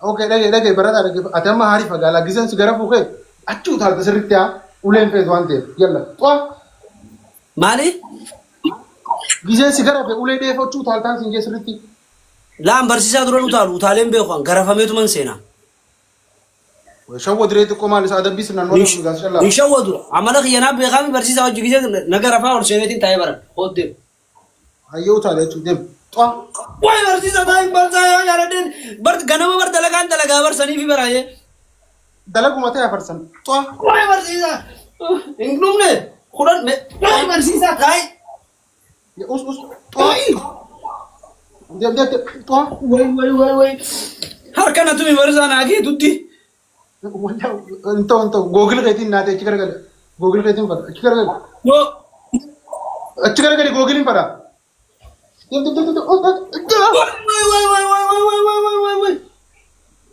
اوكي دقي برادة اتم عارفه قال اجزن سيجاره فوق اتشو تال تسرتيا ولين فيز وانت يلا طوا مالي جزن سيجاره في ولين دي فوق تال تان سينجي سرتي لا برسيسا درون وتالين بيخوان غرفميتو من سينا وشو دريتكم مال ساده بيسنا نور ان شاء الله يشودوا عملك يناب بيغامي برسيسا وجي جيز نغرفا ورسينتين تايبر خود ايو تال تدم طوا واي برسيسا تايم برسا يا ردين برد غنم برد لگان دلگا برسني في برايه دلقوا متى يا فرسن طوا واي برسيسا انكلوم نه خدان واي برسيسا تاي يا اوس طوا دي طوا واي هركنا تومي برزانا اكيد دوتي انت جوجل قيتين نادي اشكر قال جوجل قيتين فدا اشكر قال نو اشكر قال جوجل فدا واي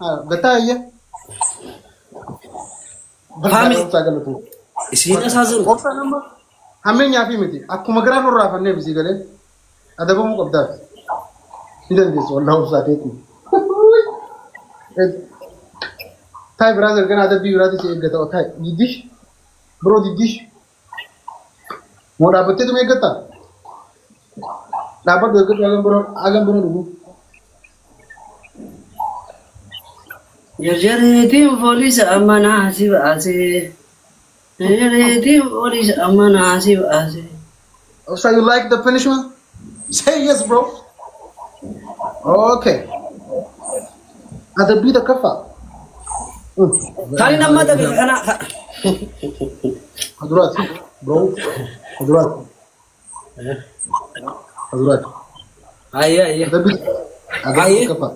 हाँ बताइए Kami isinya sazen opsa number hame nyafi miti aku magara no rafa ne bisi gale adabu mu qabda idan dis wallahu opsa teku tay brother kana adabi uradi se gata tay didish bro didish moda batte tum egata dapat dekat agam bro dulu ya jaretim polis amana hasib ase jaretim polis amana hasib ase so you like the punishment say yes bro okay adabi da kafa kali nama da kana hadurat bro hadurat ayya adabi kafa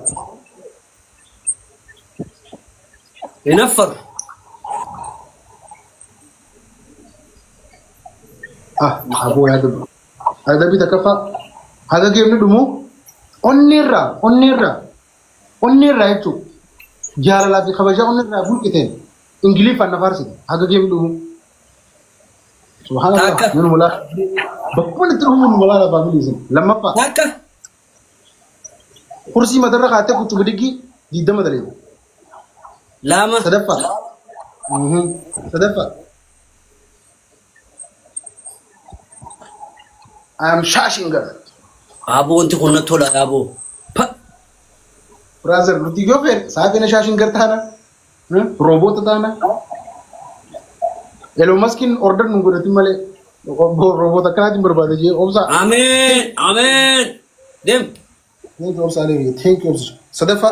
ينفر ابو هذا بيتا كفا هذا جيم ندمو اونيرا ايتو جار لا في خبجه اونيرا بو كيتين انجليزي فن فارسي هذا جيم ندمو سبحان الله من ولا بكون ترهم من ولا فاميليزم لما فا كرسي مدرك اتك تبدي دي دم دلي لama صدفة I'm shashing her abo انت كنا تولا ابو brother लुटी क्यों फिर साहब ने shashing करता है ना रोबोट था ना एलोन मस्क इन ऑर्डर नुंगु रहती मले रोबोट का दिन बर्बाद है ये ओब्सा आमीन देम नहीं जोर साले ये थैंक यू सदफा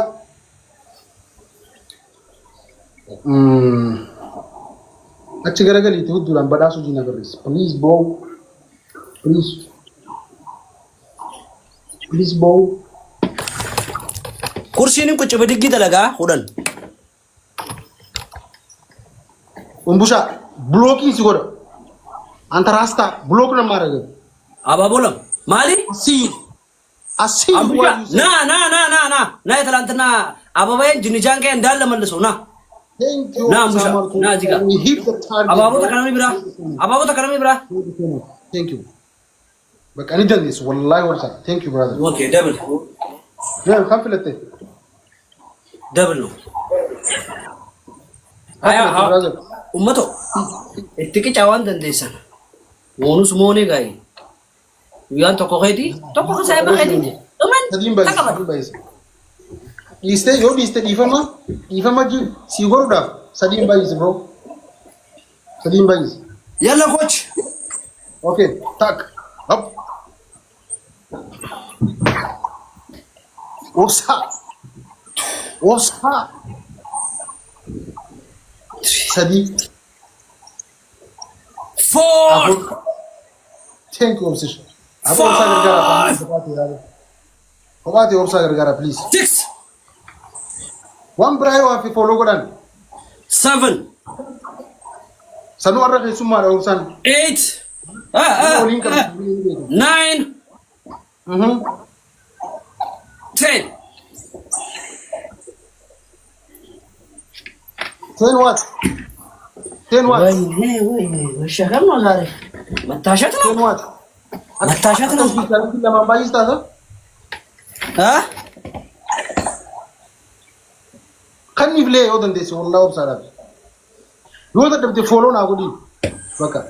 अच्छी करेगा ली तो दुरान बड़ा सुजी ना कर रही प्लीज बो प्लीज बो kursi ni kuch bedigi talaga hudan umbusha blocking sigoro antarasta block na maraga aba bolam mali asi na talantana aba bayan jinijan ke ndal malso na thank you na musha na jiga we hit the target ababu takanami bra thank you but I need this wallahi warsa thank you brother okay double yeah khafilate double no aya ummato ittike chawan dandesan bonus mone gai yan to ko khedi to ko sai ba khedi uman tadim bai liste ifama ji sigoro da sadim bai bro sadim bai yalla coach okay tak up Osa Sadi four thank you Osa Osa gargara Hobati Osa gargara please 6 one brayo afi follow godan 7 sanu arra ke summa da Osa 8 9 10 what? 10 what? وش شغال ما عارف متاشات 10 what? متاشات لما بايز هذا ها خلني بلاي أودن ديسي والله بصراحة يودا تبدي فولون أقولي بكا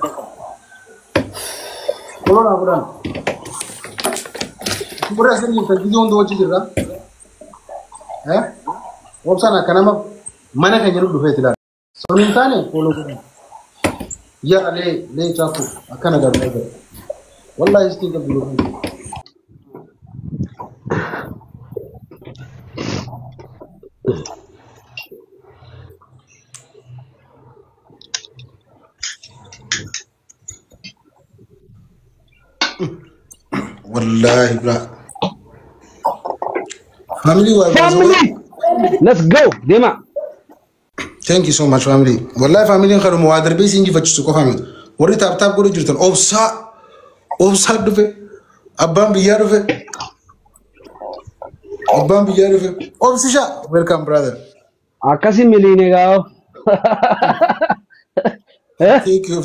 فولون أقولان برا سنين تجدون دو وجه جرا ها وبسنا كلامه mana kan jiru dufe tilar sonin tane ko lokacin ya le chaku akana da mai wallahi istin ka biro wallahi bra family let's go dema. Thank you so much, family. Wallahi, family, kharo muadar base inji fach suko family. Wari tap guru jirtan. Obsa dufe. Abbam biya dufe. Obsisha. Welcome, brother. Akasi miline gao. Thank you.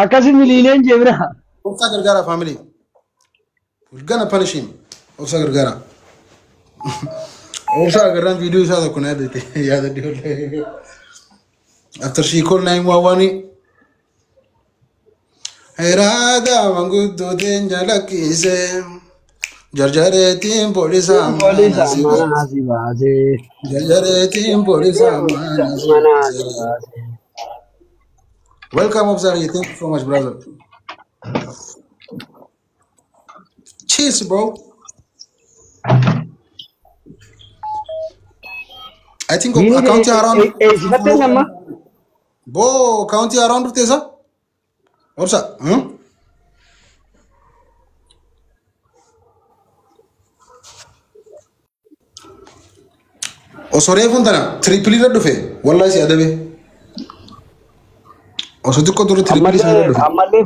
Akasi miline jebra. Obsa gargara family. We're gonna punish him. Obsa gargara. Also, agar video isa to kuna dete yaad diyo after she called 911 herada mangudo denja lakise jarjare team police nasibaze jarjare team police welcome Obsari, thank you so much brother. Cheers bro. I think county around. Bo county around of Tesa. What's that? Oh sorry, Fontana. Triple red of it. Wallahi, si adabe. Oh so tu ko duro triple red of it. Amalle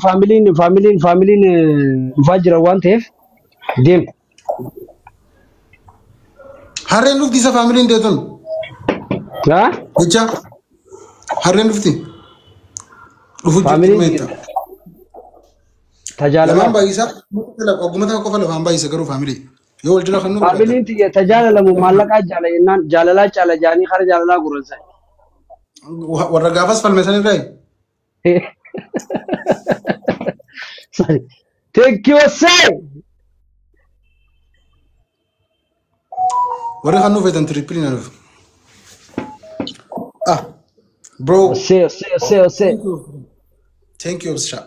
family Vajra one thef. Dem. Harren of this family in Deton. Huh? Echa harren ufti family tajalala lamamba isa la ogumata ko fala famba isa garu family yo waljira khanu family ti tajalala mu malaka jalala chala jani khar jalala guransa warra gafas fal mesani ray sorry take you say warra khanu fetan triple na bro. Say. Thank you, Obsha.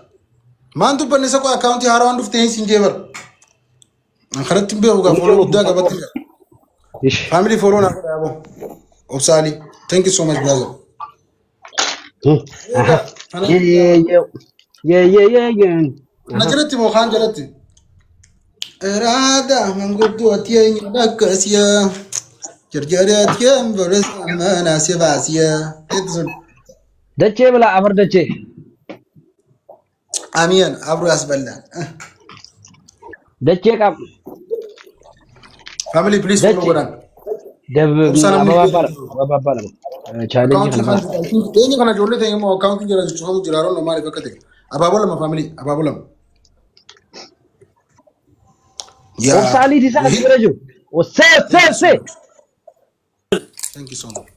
Man tu panisa ko account ya around of things in Jever. Ang kharat timbe hoga follow udda ka batin. Family follow na ko abo. Obsali. Thank you so much, brother. Yeah. Najalati mo khan jalati. Erada mangudu atiya indakasiya. Jarjarat yam boris mana sebasiya. Dace bala amar dace. Amiin abru asballa. Dace kam. Family please follow godan. Baba. Challenge kana. Ini kana jolle the mo account jara chudu jiraro no mari fakate. Ababolam family ababolam. Ya. Obsali disa kirajo. O say. Thank you so much.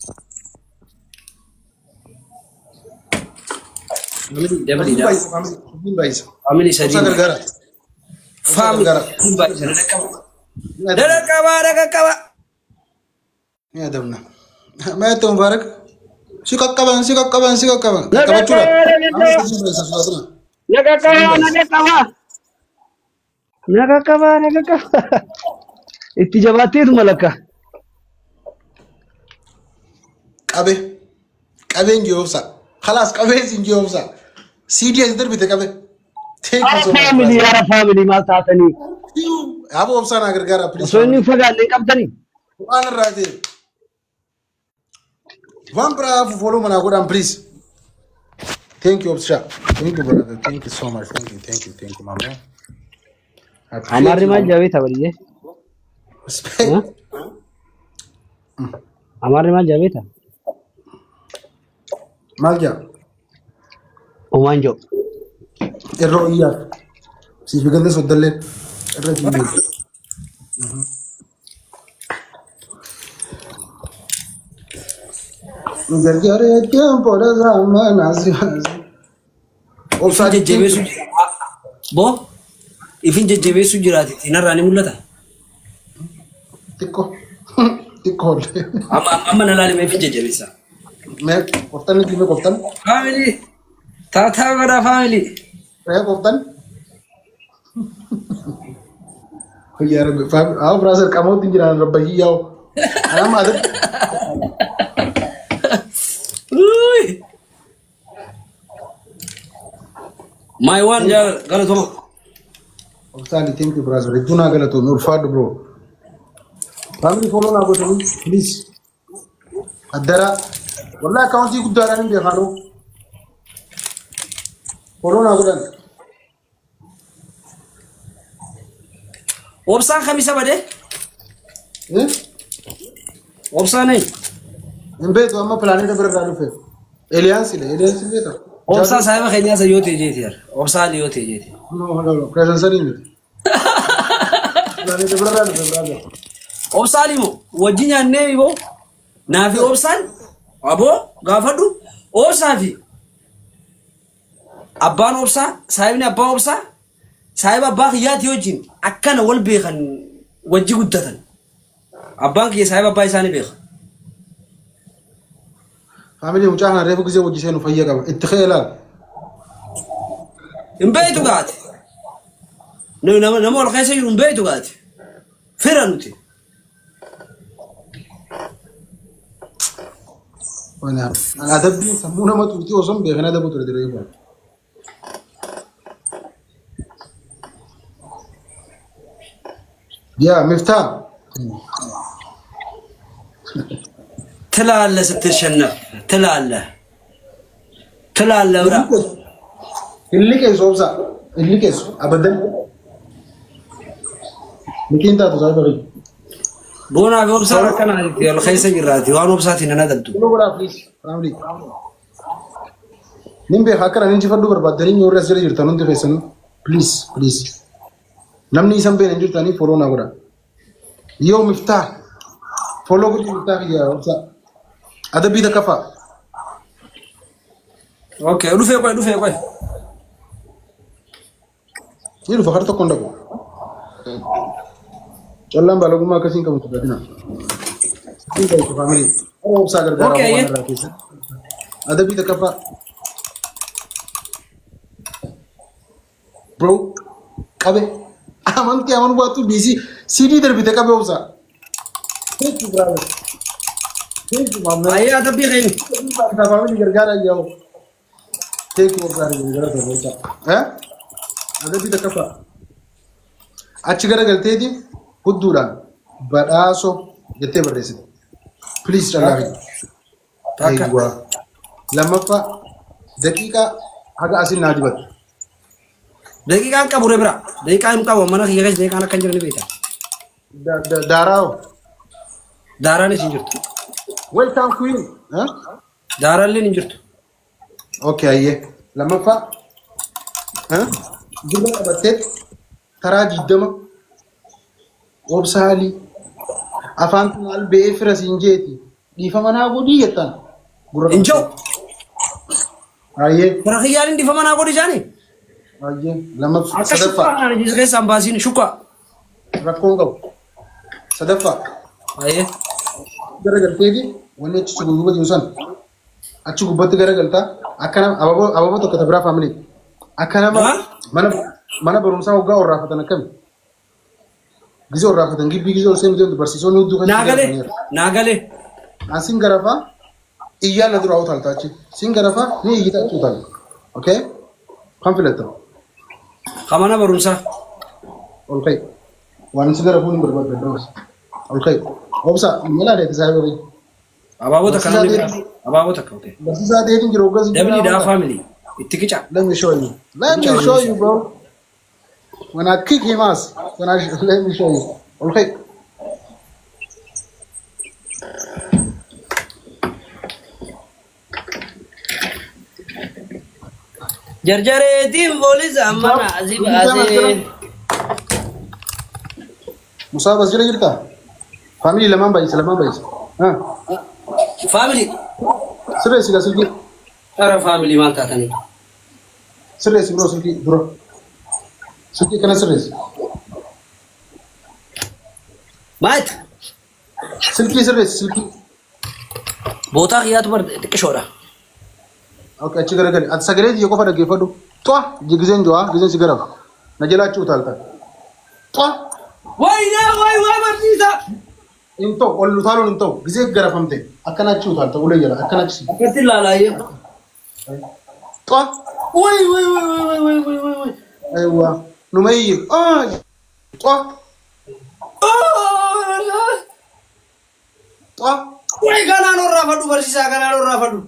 Family sajid. Family. Kawa. Ya damna. मैं तो मुबारक सिकक्का बन Nagakawa. Ittijabatir malaka. Kabe ngiyosa. Khalas kabe ngiyosa. CDS इधर भी थे कभी ठीक है so family माल साथ नहीं आप ऑप्शन अगर कर अपनी सोनी फगा नहीं कब तनी वन रहते वन पर आप फॉलो मना करो please thank you opsha thank you brother thank you so much thank you mama हमारे माल जावे था बोलिए हमारे माल जावे था माल क्या Omanjo. Erro iya. Si fican de soltarle. Gargaaree tiempo de zamana Ifin jajjabeessu jira. Boo ifin jajjabeessu jiraati. Inarraa ni mul'ata. Tikko tikko. Amma na laalee ifin jajjabeessa. Mee qoftan ni qoftan. Family. Taataa godha family. Mee qoftan. Ya Rabbi, aku berasa kamu tinggal dalam bayi yau. Alam ada. My one ya galato. Oksali, thank you brother. Itu na galato, urfad bro. Family follow na go to please. Adara. Wallahi account ku dara ni be khalo. Follow na go dan. Opsan khamisa bade? Eh? Opsan nahi. Imbe to amma planet पर डालू फिर एलियंस ले तो Opsan sahiba khanya sa yote je thiyar. Opsan yote je thi. No hello presence नहीं planet पर डालू फिर Opsan mo wajinya ne ibo na fi opsan abo gafadu opsan fi abban opsan sahibni abban opsan sahiba ba khiyat yojin akkana wal beekhan wajji guddatan abban ki sahiba ba isani beekh family mujahna refu gize wajji senu fayya gaba itkhayla imbaytu gat no namo wal khaysa yum baytu gat firanuti وانا ادب يسمونه ما تقولي وصم بيغنا ادب تردري يا مفتاح تلا ستشنف تلا ورا اللي كيس وبسا اللي كيس ابدا لكن انت تصايب بونا بوبسا كان يا الخيسه جراتي وانا وبساتي انا دبتو لو ولا بليز فاملي نيمبي هاكر انجي فدو بربادرين يور رسل يرتانون دي فيسن بليز نمني سمبي انجي تاني فولو ناغرا يوم مفتاح فولو كنت مفتاح يا وبسا ادبي دكفا اوكي لو في كوي يلو فخرت كوندكو والله بالغ ما كسين كم تبدينا كيف هي فاميلي او ساغر غارا اوكي ادبي دكفا برو كابي امانتي امان بواتو بيسي سيدي دربي دكابي اوسا ثانك يو براذر ثانك يو ماما اي ادبي غين فاميلي غارا ياو ثانك يو براذر اوسا ها ادبي دكفا اتشغرا غلتيدي Kuduran, badaso, jete berdesit. Please jangan. Aigwa. Lama pa, dakika haga asin najibat. Dakika ka bure bra. Dakika im ka mana ki guys dakika na kanjir ni beta. Darao. Dara ni sinjurtu. Welcome queen. Huh? Dara li ninjurtu. Okay aye. Lama pa. Huh? Jumla abatet. Taraji dama. Obsali afan tunal be fras injeti di famana godi yetan Injo aye rakhiyalin di famana godi jani aye lama sadafa sadafa ana jisre sambasin shukwa rakonga sadafa aye garagal tedi wonne ci gugu jinsan acci gubat garagal ta akana ababo to katabra family akana mana barum sa ga orra fatana kam Gizor rafatan gibi gizor sem jom barsiso no du nagale asin garafa iya la dura utal tachi singarafa ni yita tutal okay pamphleto khamana barumsa okay wan sigara fun berbat bedros okay obsa mala de tsayo ababo tak okay basisa de din girogas da family ittikicha let me show you bro when I kick him ass let me show you okay jarjare tim boli zamana azib Musa bas jira jirta family laman bai ha family Sirreessi gaa silkii. Ara family maal taatanii? Sirreessi biroo silkii dura. Silkii kana sirreessi. Maat? Silkii sirreessi silkii. Bootaa xiyyaatu bar xiqqishoodha. Okay, achi garagali. Ati sagalee jiyya qofa dhaggeeffadhu. Xwa! Gizeen jo'aa, gizeen si garaba. Na jalaachuu utaalta. Xwa! Way barsiisa! Hin ta'u, ol utaaluun hin ta'u. Gizee garafamte. Akkanachi utaalta, ulee jala. Akkanachi. Akkatti ilaalaayyee. Xwa! Way. Aywa. Numa iyyi. Xwa! Xwa! Way kanaan orraa fadhu barsiisaa kanaan orraa fadhu.